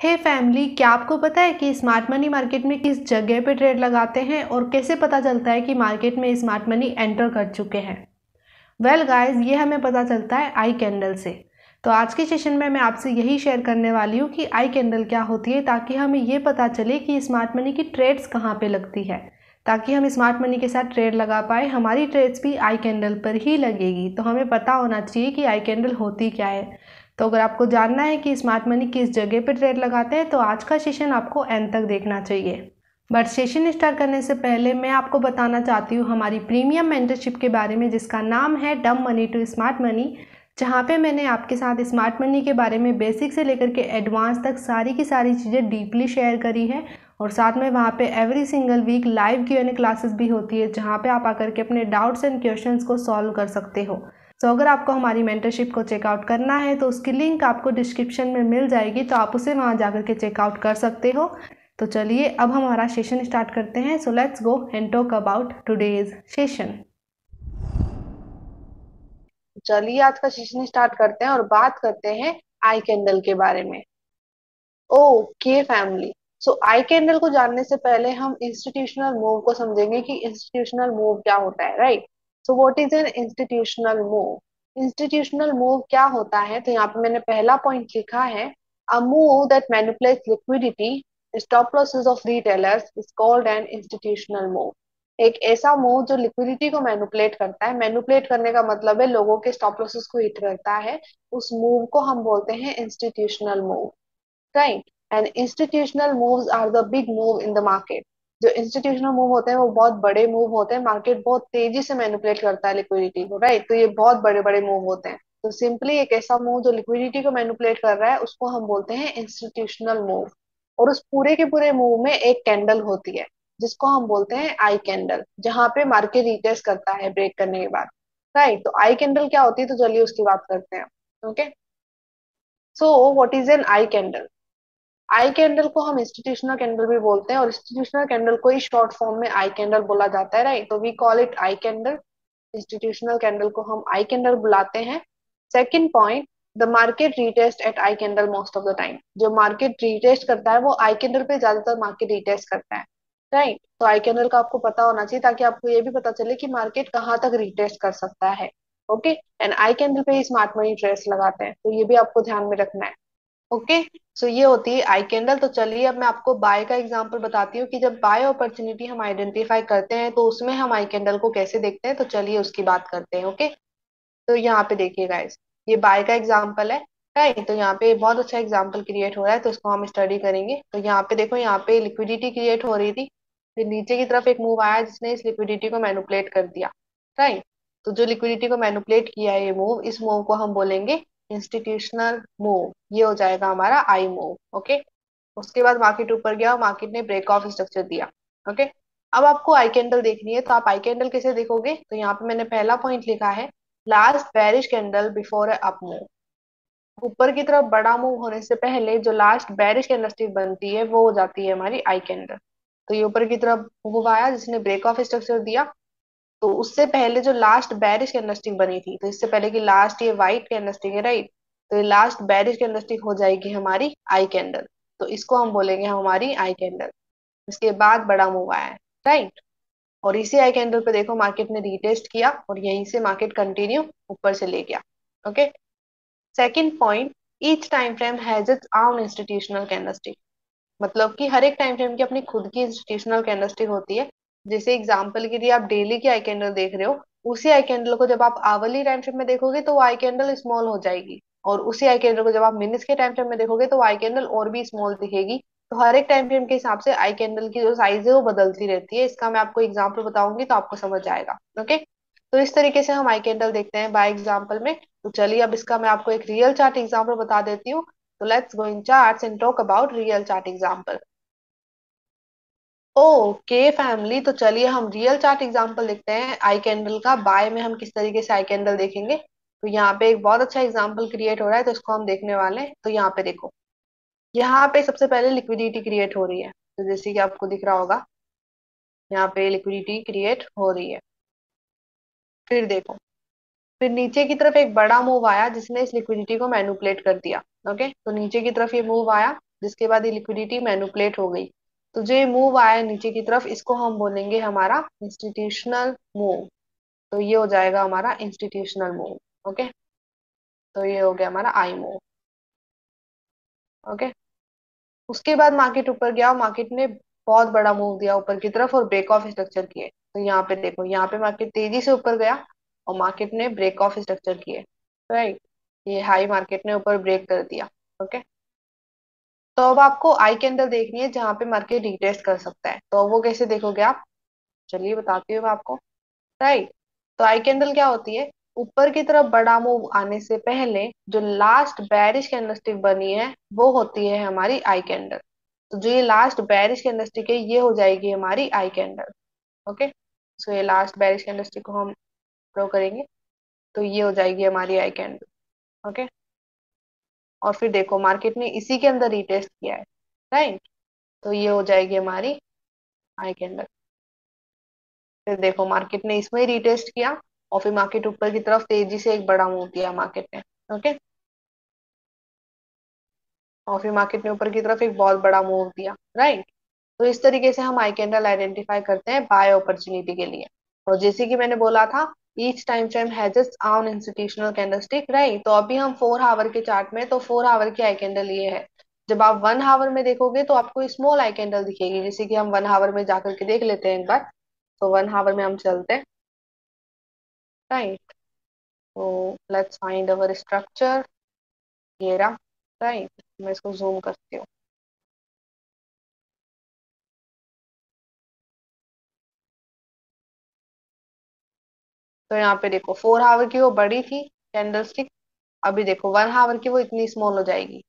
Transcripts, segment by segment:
हे family, क्या आपको पता है कि स्मार्ट मनी मार्केट में किस जगह पे ट्रेड लगाते हैं और कैसे पता चलता है कि मार्केट में स्मार्ट मनी एंटर कर चुके हैं? वेल गाइस, ये हमें पता चलता है आई कैंडल से। तो आज के सेशन में मैं आपसे यही शेयर करने वाली हूँ कि आई कैंडल क्या होती है, ताकि हमें ये पता चले कि स्मार्ट मनी की ट्रेड्स कहाँ पे लगती है, ताकि हम स्मार्ट मनी के साथ ट्रेड लगा पाए। हमारी ट्रेड्स भी आई कैंडल पर ही लगेगी, तो हमें पता होना चाहिए कि आई कैंडल होती क्या है। तो अगर आपको जानना है कि स्मार्ट मनी किस जगह पे ट्रेड लगाते हैं, तो आज का सेशन आपको एंड तक देखना चाहिए। बट सेशन स्टार्ट करने से पहले मैं आपको बताना चाहती हूँ हमारी प्रीमियम मेंटरशिप के बारे में, जिसका नाम है डम मनी टू स्मार्ट मनी, जहाँ पे मैंने आपके साथ स्मार्ट मनी के बारे में बेसिक से लेकर के एडवांस तक सारी की सारी चीज़ें डीपली शेयर करी है। और साथ में वहाँ पे every single week live Q&A classes भी होती है, जहाँ पे आप आकर के अपने डाउट्स एंड क्वेश्चंस को सॉल्व कर सकते हो। तो अगर आपको हमारी मेंटरशिप को चेकआउट करना है तो उसकी लिंक आपको डिस्क्रिप्शन में मिल जाएगी, तो आप उसे वहाँ जाकर के चेकआउट कर सकते हो। तो चलिए अब हम हमारा सेशन स्टार्ट करते हैं। So let's go and talk about today's session. चलिए आज का सेशन स्टार्ट करते हैं और बात करते हैं आई कैंडल के बारे में। ओके फैमिली, सो आई कैंडल को जानने से पहले हम इंस्टीट्यूशनल मूव को समझेंगे कि इंस्टीट्यूशनल मूव क्या होता है, right. So what is an institutional move? Institutional move क्या होता है, तो यहाँ पे मैंने पहला पॉइंट लिखा है, a move that manipulates liquidity, stop losses of retailers is called an institutional move. एक ऐसा मूव जो लिक्विडिटी को मैनिपुलेट करता है, मैनिपुलेट करने का मतलब है लोगों के स्टॉप लॉसेस को हिट करता है, उस मूव को हम बोलते हैं institutional move, right. And institutional moves are the big move in the market. जो इंस्टीट्यूशनल मूव होते हैं वो बहुत बड़े मूव होते हैं, मार्केट बहुत तेजी से मैनिपुलेट करता है लिक्विडिटी को, राइट। तो ये बहुत बड़े बड़े मूव होते हैं। तो सिंपली एक ऐसा मूव जो लिक्विडिटी को मैनिपुलेट कर रहा है उसको हम बोलते हैं इंस्टीट्यूशनल मूव। और उस पूरे के पूरे मूव में एक कैंडल होती है जिसको हम बोलते हैं आई कैंडल, जहां पे मार्केट रिटेस्ट करता है ब्रेक करने के बाद, राइट। तो आई कैंडल क्या होती है, तो चलिए उसकी बात करते हैं। Okay, so what is an I candle? I candle को हम इंस्टीट्यूशनल कैंडल भी बोलते हैं और इंस्टीट्यूशनल कैंडल को ही शॉर्ट फॉर्म में आई कैंडल बोला जाता है, राइट। तो we call it I candle. Institutional candle को हम आई कैंडल बुलाते हैं। Second point, the market retest at I candle most of the time. जो मार्केट रीटेस्ट करता है वो आई कैंडल पे ज्यादातर मार्केट रीटेस्ट करता है, राइट। तो आई कैंडल का आपको पता होना चाहिए ताकि आपको ये भी पता चले कि मार्केट कहाँ तक रीटेस्ट कर सकता है। ओके, एंड आई कैंडल पे ही स्मार्ट मनी ट्रेड्स लगाते हैं, तो ये भी आपको ध्यान में रखना है। ओके, सो ये होती है आई कैंडल। तो चलिए अब मैं आपको बाय का एग्जांपल बताती हूँ कि जब बाय अपॉर्चुनिटी हम आइडेंटिफाई करते हैं तो उसमें हम आई कैंडल को कैसे देखते हैं। तो चलिए उसकी बात करते हैं। ओके, तो यहाँ पे देखिए गाइस, ये बाय का एग्जांपल है, राइट। तो यहाँ पे बहुत अच्छा एग्जांपल क्रिएट हो रहा है, तो इसको हम स्टडी करेंगे। तो यहाँ पे देखो, यहाँ पे लिक्विडिटी क्रिएट हो रही थी, फिर नीचे की तरफ एक मूव आया जिसने इस लिक्विडिटी को मैनिपुलेट कर दिया, राइट। तो जो लिक्विडिटी को मैनिपुलेट किया है ये मूव, इस मूव को हम बोलेंगे इंस्टीट्यूशनल मूव। ये हो जाएगा हमारा आई मूव। ओके, उसके बाद मार्केट ऊपर गया, मार्केट ने ब्रेक ऑफ स्ट्रक्चर दिया। ओके, अब आपको आई कैंडल देखनी है, तो आप आई कैंडल कैसे देखोगे, तो यहाँ पे मैंने पहला पॉइंट लिखा है, last bearish candle before up move. ऊपर की तरफ बड़ा मूव होने से पहले जो लास्ट बेरिश कैंडलस्टिक बनती है वो हो जाती है हमारी आई कैंडल। तो ये ऊपर की तरफ मूव आया जिसने ब्रेक ऑफ स्ट्रक्चर दिया, तो उससे पहले जो लास्ट बेरिश कैंडलस्टिक बनी थी, तो इससे पहले की लास्ट ये व्हाइट कैंडलस्टिक है, राइट। तो ये लास्ट बेरिश कैंडलस्टिक हो जाएगी हमारी आई कैंडल। तो इसको हम बोलेंगे हमारी आई कैंडल। इसके बाद बड़ा मूव आया है, राइट। और इसी आई कैंडल पे देखो मार्केट ने रीटेस्ट किया और यहीं से मार्केट कंटिन्यू ऊपर से ले गया। Okay, second point, each time frame has its own institutional candlestick. मतलब कि हर एक टाइम फ्रेम की अपनी खुद की इंस्टीट्यूशनल कैंडलस्टिक होती है। जैसे एग्जांपल के लिए आप डेली की आई कैंडल देख रहे हो, उसी आई कैंडल को जब आप आवरली टाइम फ्रेम में देखोगे तो वो आई कैंडल स्मॉल हो जाएगी, और उसी आई कैंडल को जब आप मिनट्स के टाइम फ्रेम में देखोगे तो वो आई कैंडल और भी स्मॉल दिखेगी। तो हर एक टाइम फ्रेम के हिसाब से आई कैंडल की जो साइज है वो बदलती रहती है। इसका मैं आपको एग्जाम्पल बताऊंगी तो आपको समझ आएगा। ओके, तो इस तरीके से हम आई कैंडल देखते हैं बाय एग्जाम्पल में। तो चलिए अब इसका मैं आपको एक रियल चार्ट एग्जाम्पल बता देती हूँ। तो let's go in charts and talk about real chart example. Okay family, तो चलिए हम रियल चार्ट एग्जांपल देखते हैं आई कैंडल का। बाय में हम किस तरीके से आई कैंडल देखेंगे, तो यहाँ पे एक बहुत अच्छा एग्जांपल क्रिएट हो रहा है, तो इसको हम देखने वाले हैं। तो यहाँ पे देखो, यहाँ पे सबसे पहले लिक्विडिटी क्रिएट हो रही है, तो जैसे कि आपको दिख रहा होगा यहाँ पे लिक्विडिटी क्रिएट हो रही है। फिर देखो, फिर नीचे की तरफ एक बड़ा मूव आया जिसने इस लिक्विडिटी को मैनिपुलेट कर दिया। ओके, तो नीचे की तरफ ये मूव आया जिसके बाद ये लिक्विडिटी मैनिपुलेट हो गई, तो जो ये मूव आया नीचे की तरफ, इसको हम बोलेंगे हमारा इंस्टीट्यूशनल मूव। तो ये हो जाएगा हमारा इंस्टीट्यूशनल मूव। ओके, तो ये हो गया हमारा आई मूव। ओके, उसके बाद मार्केट ऊपर गया, मार्केट ने बहुत बड़ा मूव दिया ऊपर की तरफ और ब्रेक ऑफ स्ट्रक्चर किए। तो यहाँ पे देखो, यहाँ पे मार्केट तेजी से ऊपर गया और मार्केट ने ब्रेक ऑफ स्ट्रक्चर किए, राइट। ये हाई मार्केट ने ऊपर ब्रेक कर दिया। ओके, तो अब आपको आई कैंडल देखनी है जहाँ पे मार्केट रिटेस्ट कर सकता है, तो वो कैसे देखोगे आप, चलिए बताती हूँ मैं आपको, राइट। तो आई कैंडल क्या होती है, ऊपर की तरफ बड़ा मूव आने से पहले जो लास्ट बेरिश कैंडलस्टिक बनी है वो होती है हमारी आई कैंडल। तो जो ये लास्ट बेरिश कैंडलस्टिक है ये हो जाएगी हमारी आई कैंडल। ओके, सो ये लास्ट बेरिश कैंडलस्टिक को हम ड्रॉ करेंगे, तो ये हो जाएगी हमारी आई कैंडल। ओके, और फिर देखो मार्केट ने इसी के अंदर रिटेस्ट किया है, राइट। तो ये हो जाएगी हमारी आई कैंडल। फिर देखो मार्केट ने इसमें रिटेस्ट किया और फिर मार्केट ऊपर की तरफ तेजी से एक बड़ा मूव दिया मार्केट ने। ओके, और फिर मार्केट ने ऊपर की तरफ एक बहुत बड़ा मूव दिया, राइट। तो इस तरीके से हम आई कैंडल आइडेंटिफाई करते हैं बाय अपॉर्चुनिटी के लिए। और जैसे कि मैंने बोला था, each time frame has its own institutional candlestick, right. तो अभी हम 4 आवर के चार्ट में, तो 4 आवर की आई कैंडल ये है। जब आप 1 आवर में देखोगे तो आपको स्मॉल आई कैंडल दिखेगी, जैसे कि हम 1 आवर में जाकर के देख लेते हैं एक बार। तो 1 आवर में हम चलते हैं, राइट। तो लेट्स फाइंड अवर स्ट्रक्चर, ये रहा, राइट। मैं इसको जूम करती हूँ। तो यहाँ पे देखो 4 आवर की वो बड़ी थी कैंडलस्टिक, अभी देखो 1 आवर की वो इतनी स्मॉल हो जाएगी,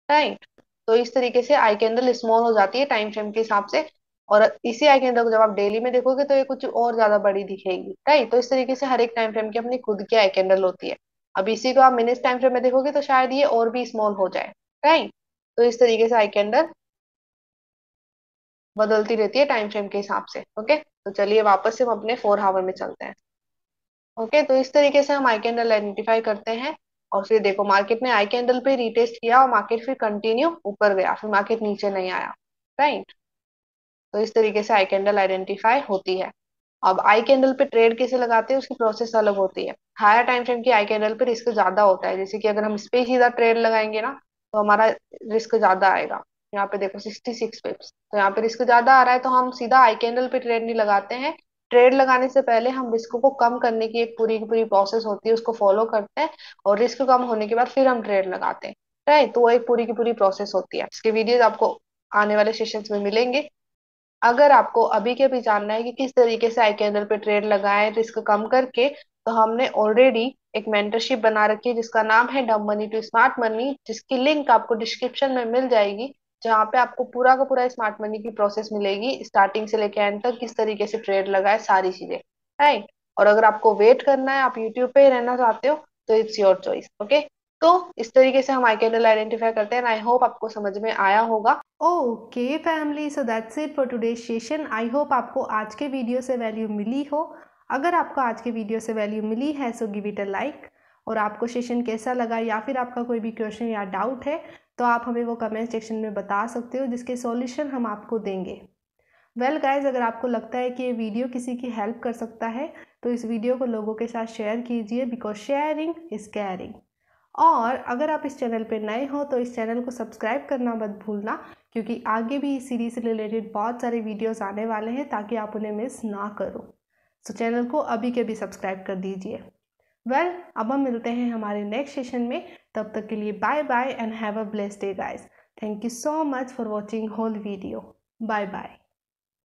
राइट। तो इस तरीके से आई कैंडल स्मॉल हो जाती है टाइम फ्रेम के हिसाब से। और इसी आई कैंडल को जब आप डेली में देखोगे तो ये कुछ और ज्यादा बड़ी दिखेगी, राइट। तो इस तरीके से हर एक टाइम फ्रेम की अपनी खुद की आई कैंडल होती है। अब इसी को आप मिनट टाइम फ्रेम में देखोगे तो शायद ये और भी स्मॉल हो जाए, राइट। तो इस तरीके से आई कैंडल बदलती रहती है टाइम फ्रेम के हिसाब से। ओके, तो चलिए वापस से हम अपने 4 आवर में चलते हैं। ओके, तो इस तरीके से हम आई कैंडल आइडेंटिफाई करते हैं। और फिर देखो मार्केट ने आई कैंडल पे रीटेस्ट किया और मार्केट फिर कंटिन्यू ऊपर गया, फिर मार्केट नीचे नहीं आया, राइट। तो इस तरीके से आई कैंडल आइडेंटिफाई होती है। अब आई कैंडल पे ट्रेड कैसे लगाते हैं उसकी प्रोसेस अलग होती है। हायर टाइम फ्रेम की आई कैंडल पे रिस्क ज्यादा होता है, जैसे कि अगर हम इस पे ही सीधा ट्रेड लगाएंगे ना तो हमारा रिस्क ज्यादा आएगा। यहाँ पे देखो 66 पिप्स, तो यहाँ पे रिस्क ज्यादा आ रहा है, तो हम सीधा आई कैंडल पे ट्रेड नहीं लगाते हैं। ट्रेड लगाने से पहले हम रिस्क को कम करने की एक पूरी की पूरी प्रोसेस होती है, उसको फॉलो करते हैं। और रिस्क कम होने के बाद फिर हम ट्रेड लगाते हैं, राइट। तो वो एक पूरी की पूरी प्रोसेस होती है। इसके वीडियोज आपको आने वाले सेशंस में मिलेंगे। अगर आपको अभी के अभी जानना है कि किस तरीके से आई कैंडल पे ट्रेड लगाएं रिस्क कम करके, तो हमने ऑलरेडी एक मेंटरशिप बना रखी है जिसका नाम है डम मनी टू स्मार्ट मनी, जिसकी लिंक आपको डिस्क्रिप्शन में मिल जाएगी। जहाँ पे आपको पूरा का पूरा स्मार्ट मनी की प्रोसेस मिलेगी, स्टार्टिंग से लेके एंड तक, किस तरीके से ट्रेड लगाए, सारी चीजें, राइट। और अगर आपको वेट करना है, आप यूट्यूब पे ही रहना चाहते हो, तो इट्स योर चॉइस। ओके, तो इस तरीके से हम आई कैंडल आइडेंटिफाई करते हैं। आई होप आपको समझ में आया होगा। Okay family, so that's it for today session. I hope आपको आज के वीडियो से वैल्यू मिली हो। अगर आपको आज के वीडियो से वैल्यू मिली है so give it a like. और आपको सेशन कैसा लगा या फिर आपका कोई भी क्वेश्चन या डाउट है तो आप हमें वो कमेंट सेक्शन में बता सकते हो, जिसके सॉल्यूशन हम आपको देंगे। वेल गाइज, अगर आपको लगता है कि ये वीडियो किसी की हेल्प कर सकता है तो इस वीडियो को लोगों के साथ शेयर कीजिए, बिकॉज शेयरिंग इज़ केयरिंग। और अगर आप इस चैनल पर नए हो तो इस चैनल को सब्सक्राइब करना मत भूलना, क्योंकि आगे भी इस सीरीज से रिलेटेड बहुत सारे वीडियोस आने वाले हैं, ताकि आप उन्हें मिस ना करो। सो चैनल को अभी के भी सब्सक्राइब कर दीजिए। वेल, अब हम मिलते हैं हमारे नेक्स्ट सेशन में। तब तक के लिए bye bye and have a blessed day guys. Thank you so much for watching whole video. Bye bye.